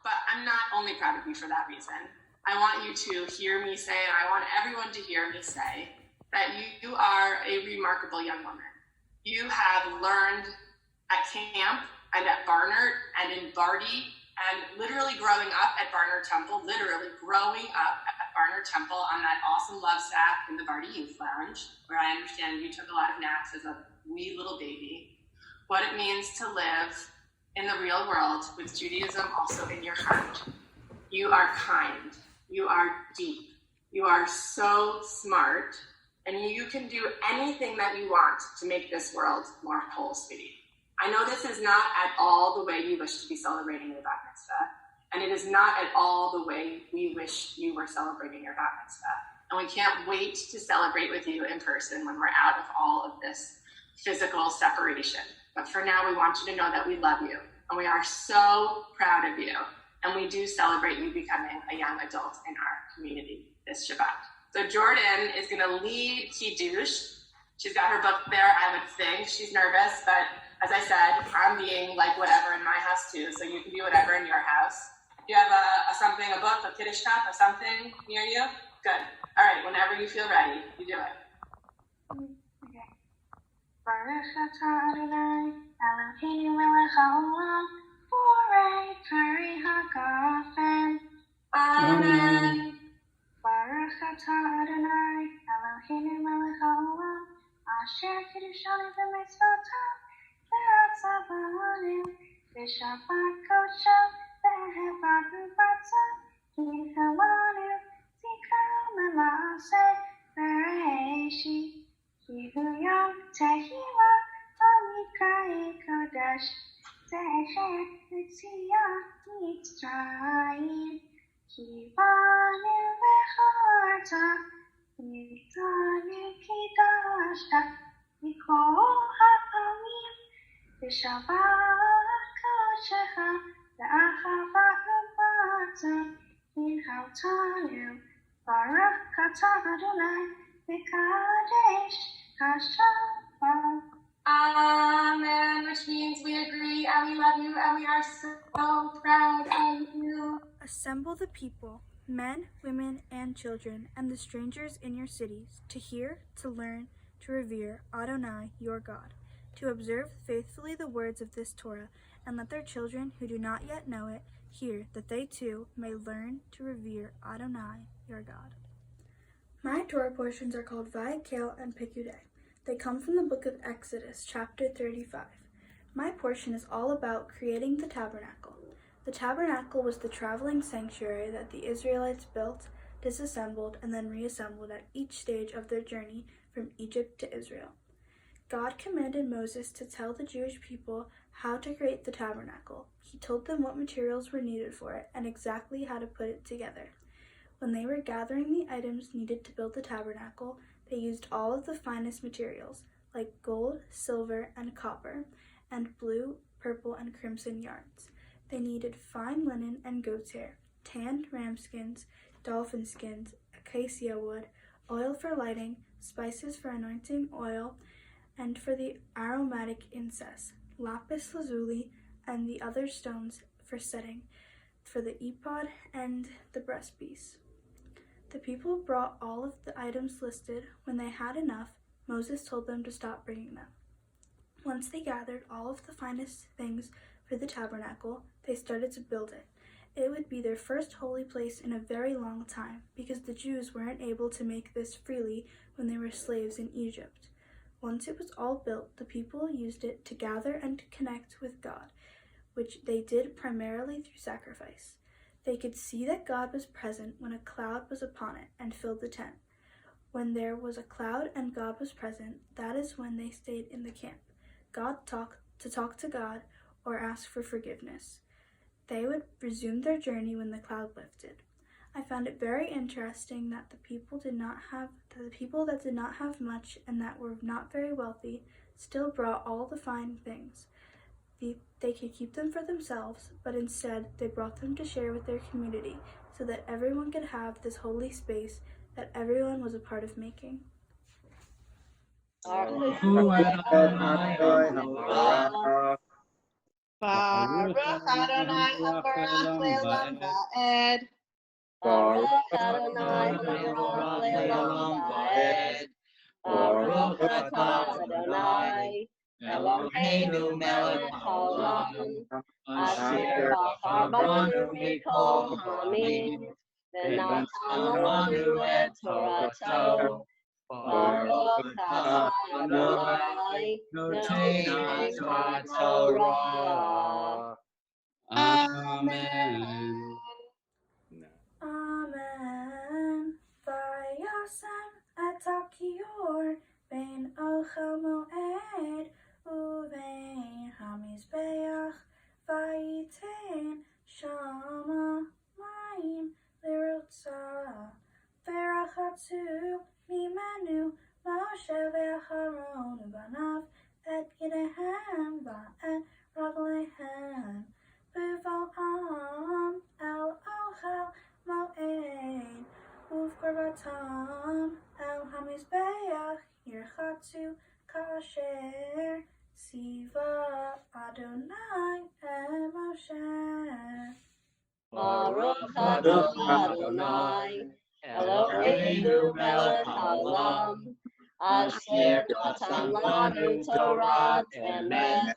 but I'm not only proud of you for that reason. I want you to hear me say, and I want everyone to hear me say, that you are a remarkable young woman. You have learned at camp and at Barnard and in Barty and literally growing up at Barnard Temple on that awesome love stack in the Barty Youth Lounge, where I understand you took a lot of naps as a wee little baby, what it means to live in the real world with Judaism also in your heart. You are kind, you are deep, you are so smart, and you can do anything that you want to make this world more whole, sweetie. I know this is not at all the way you wish to be celebrating your bat mitzvah, and it is not at all the way we wish you were celebrating your bat mitzvah. And we can't wait to celebrate with you in person when we're out of all of this physical separation. But for now, we want you to know that we love you, and we are so proud of you, and we do celebrate you becoming a young adult in our community this Shabbat. So Jordyn is going to lead Kiddush. She's got her book there, I would think. She's nervous, but as I said, I'm being like whatever in my house too, so you can be whatever in your house. Do you have a book, a Kiddush cup, or something near you? Good. All right, whenever you feel ready, you do it. Okay. Baruch atah Adonai, Eloheinu melech haolam, borei peri hagafen. Amen. Baruch atah Adonai, Eloheinu melech haolam, asher kiddushanu b'mitzvotav, ve'atzah b'anim, v'shabbat kodsho, ve'hevadu b'atzah, kinhalanu, zikaron l'maaseh, bereishit, ki hu yom tehillah, ha'nikra'e kodesh, zecher l'tzion Mitzrayim, ki banu v'charta, Yitzanu kidashta, mikol ha'amim, v'shabbat kodeshecha, ve'achavat u'matzah, kinhaltanu, Baruch atah Adonai, v'kadesh ha'shabbat. Amen, which means we agree and we love you and we are so proud of you. Assemble the people, men, women, and children, and the strangers in your cities, to hear, to learn, to revere Adonai, your God, to observe faithfully the words of this Torah, and let their children who do not yet know it hear, that they too may learn to revere Adonai, your God. My Torah portions are called Vayakel and Pekudei. They come from the book of Exodus, chapter 35. My portion is all about creating the tabernacle. The tabernacle was the traveling sanctuary that the Israelites built, disassembled, and then reassembled at each stage of their journey from Egypt to Israel. God commanded Moses to tell the Jewish people how to create the tabernacle. He told them what materials were needed for it and exactly how to put it together. When they were gathering the items needed to build the tabernacle, they used all of the finest materials, like gold, silver, and copper, and blue, purple, and crimson yarns. They needed fine linen and goat's hair, tanned ram skins, dolphin skins, acacia wood, oil for lighting, spices for anointing oil, and for the aromatic incense, lapis lazuli, and the other stones for setting, for the ephod and the breastpiece. The people brought all of the items listed. When they had enough, Moses told them to stop bringing them. Once they gathered all of the finest things for the tabernacle, they started to build it. It would be their first holy place in a very long time, because the Jews weren't able to make this freely when they were slaves in Egypt. Once it was all built, the people used it to gather and to connect with God, which they did primarily through sacrifice. They could see that God was present when a cloud was upon it and filled the tent. When there was a cloud and God was present, that is when they stayed in the camp. God talked to God or ask for forgiveness. They would resume their journey when the cloud lifted. I found it very interesting that the people that did not have much and that were not very wealthy still brought all the fine things. They could keep them for themselves, but instead they brought them to share with their community so that everyone could have this holy space that everyone was a part of making. Bye. Baruch Adonai Habarach Le'olam Va'ed. Baruch Adonai Habarach Le'olam Va'ed. Baruch atah Adonai Eloheinu melech haolam asher bachar banu mikol ha'amim v'natan lanu et torato. Baruch atah Adonai noten haTorah. Amen. Amen. Vayasem et hakior ben ochel moed uvein hamizbeach vayiten shama mayim lirotza verachatu mimenu Moshe ve'Aharon ubanav et yedehem va'et raglehem B'vo'am el ochel moed uv'korbatam el hamizbeach yirchatzu kasher tziva Adonai et Moshe. Baruch atah Adonai Eloheinu melech haolam asher natan lanu Torah emet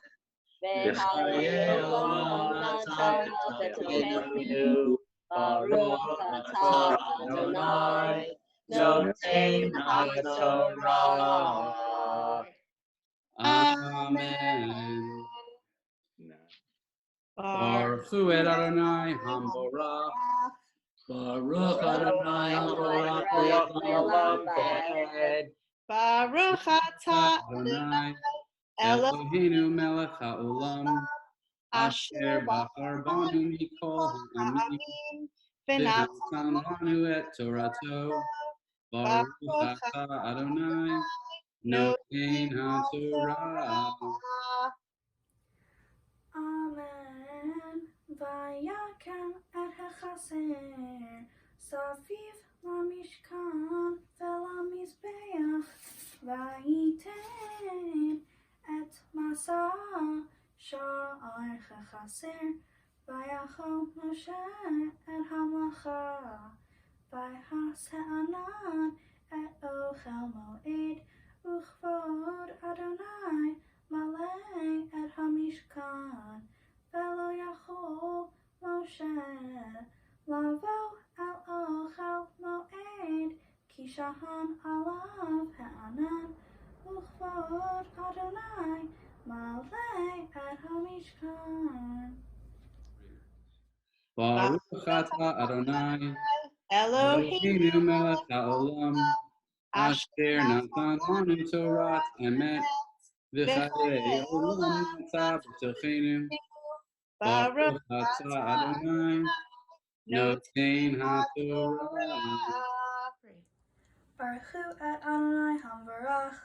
v'hayel olam natan betokenu. Baruch atah Adonai noten haTorah. Amen. Baruch Hu et Adonai Hamborach. Baruch Adonai Hamborach Le'olam Va'ed. Baruch atah Adonai Eloheinu Eloheinu melech haolam asher bachar banu mikol ha'amim ha'amim v'natan lanu et torato. Baruch atah Adonai noten haTorah. Amen. Vayakem et hachaser safiv lamishkan ve'lamizbeach vayiten et masa sha'ar hachaser vayachol Moshe et hamlacha vayhas'anan et ochel moed uchvod Adonai malay et hamishkan velo yachol Moshe lavo al ochel moed ki shahan alav ha'anan uchvod Adonai malay et hamishkan. Baruch atah Adonai Eloheinu Eloheinu melech haolam asher natan lanu Torah emet v'chayei olam nata b'tochenu. Baruch Baruch atah Adonai noten haTorah. Baruch Hu et Adonai Hamvarach.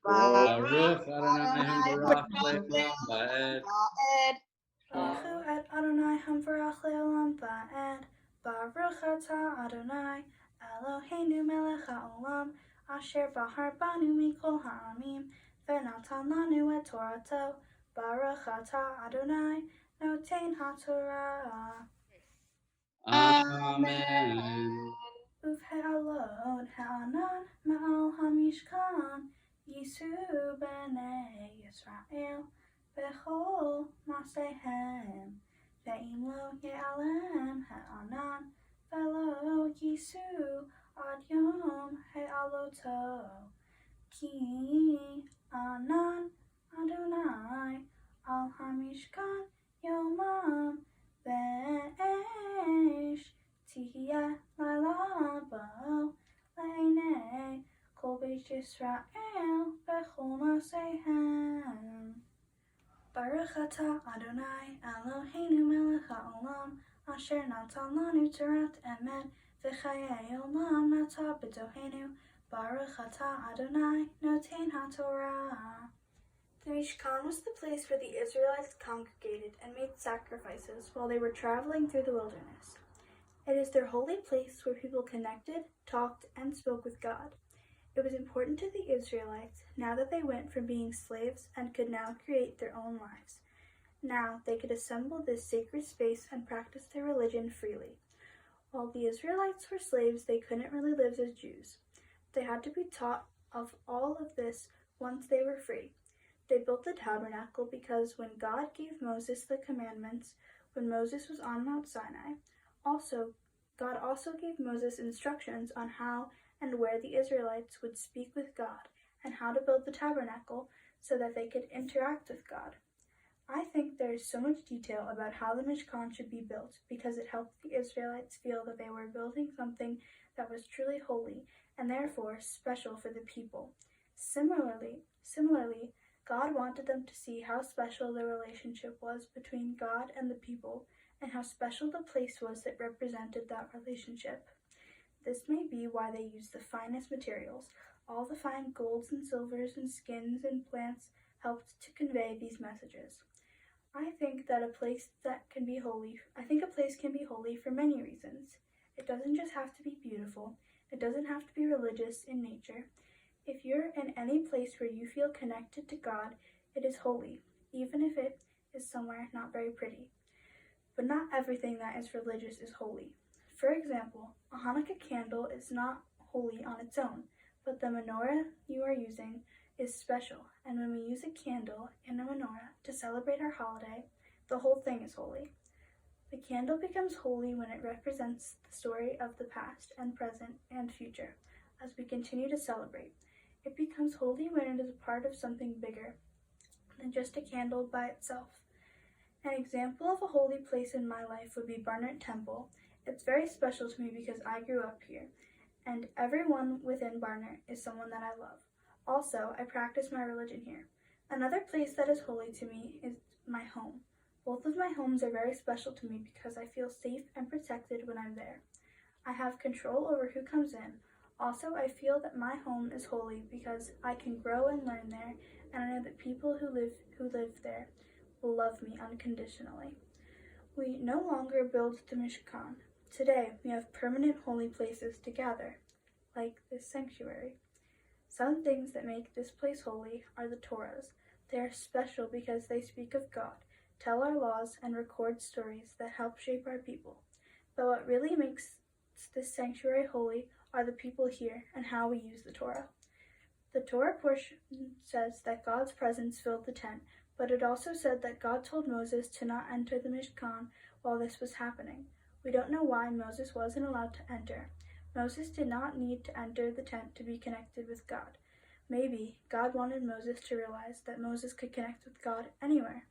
Baruch Adonai Hambarach Le'olam Va'ed. Baruch Hu et Adonai Hamvarach Le'olam Va'ed. Baruch atah Adonai Eloheinu melech haolam asher bahar banu mikol ha'amim v'natan lanu et torato. Baruch atah Adonai noten haTorah. Amen. Uv'he'alot ha'anan ma'al hamishkan yisu b'nei Yisrael b'chol masehem ve'im lo ye'alem ha'anan ve'lo yisu ad yom he'aloto ki anan Adonai al hamishkan yomam ve'esh Tihya lalabo le'nei kol beit Yisrael b'chol masehem. Baruch atah Adonai Eloheinu melech haolam asher natan lanu Torat emet v'chayei olam nata b'tohenu. Baruch atah Adonai noten haTorah. The Mishkan was the place where the Israelites congregated and made sacrifices while they were traveling through the wilderness. It is their holy place where people connected, talked, and spoke with God. It was important to the Israelites now that they went from being slaves and could now create their own lives. Now they could assemble this sacred space and practice their religion freely. While the Israelites were slaves, they couldn't really live as Jews. They had to be taught of all of this once they were free. They built the tabernacle because when God gave Moses the commandments, when Moses was on Mount Sinai, God also gave Moses instructions on how and where the Israelites would speak with God and how to build the tabernacle so that they could interact with God. I think there is so much detail about how the Mishkan should be built because it helped the Israelites feel that they were building something that was truly holy and therefore special for the people. Similarly, God wanted them to see how special the relationship was between God and the people and how special the place was that represented that relationship. This may be why they used the finest materials. All the fine golds and silvers and skins and plants helped to convey these messages. I think a place can be holy for many reasons. It doesn't just have to be beautiful. It doesn't have to be religious in nature. If you're in any place where you feel connected to God, it is holy, even if it is somewhere not very pretty. But not everything that is religious is holy. For example, a Hanukkah candle is not holy on its own, but the menorah you are using is special, and when we use a candle and a menorah to celebrate our holiday, the whole thing is holy. The candle becomes holy when it represents the story of the past and present and future as we continue to celebrate. It becomes holy when it is a part of something bigger than just a candle by itself. An example of a holy place in my life would be Barnard Temple. It's very special to me because I grew up here, and everyone within Barnard is someone that I love. Also, I practice my religion here. Another place that is holy to me is my home. Both of my homes are very special to me because I feel safe and protected when I'm there. I have control over who comes in. Also, I feel that my home is holy because I can grow and learn there, and I know that people who live there will love me unconditionally. We no longer build the Mishkan. Today, we have permanent holy places to gather, like this sanctuary. Some things that make this place holy are the Torahs. They are special because they speak of God, tell our laws, and record stories that help shape our people. But what really makes this sanctuary holy are the people here and how we use the Torah. The Torah portion says that God's presence filled the tent, but it also said that God told Moses to not enter the Mishkan while this was happening. We don't know why Moses wasn't allowed to enter. Moses did not need to enter the tent to be connected with God. Maybe God wanted Moses to realize that Moses could connect with God anywhere.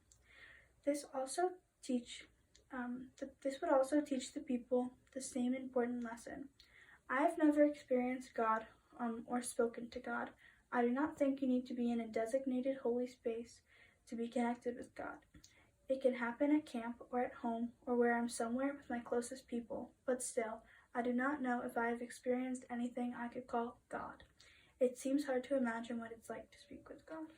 This would also teach the people the same important lesson. I have never experienced God or spoken to God. I do not think you need to be in a designated holy space to be connected with God. It can happen at camp or at home or where I'm somewhere with my closest people, but still, I do not know if I have experienced anything I could call God. It seems hard to imagine what it's like to speak with God.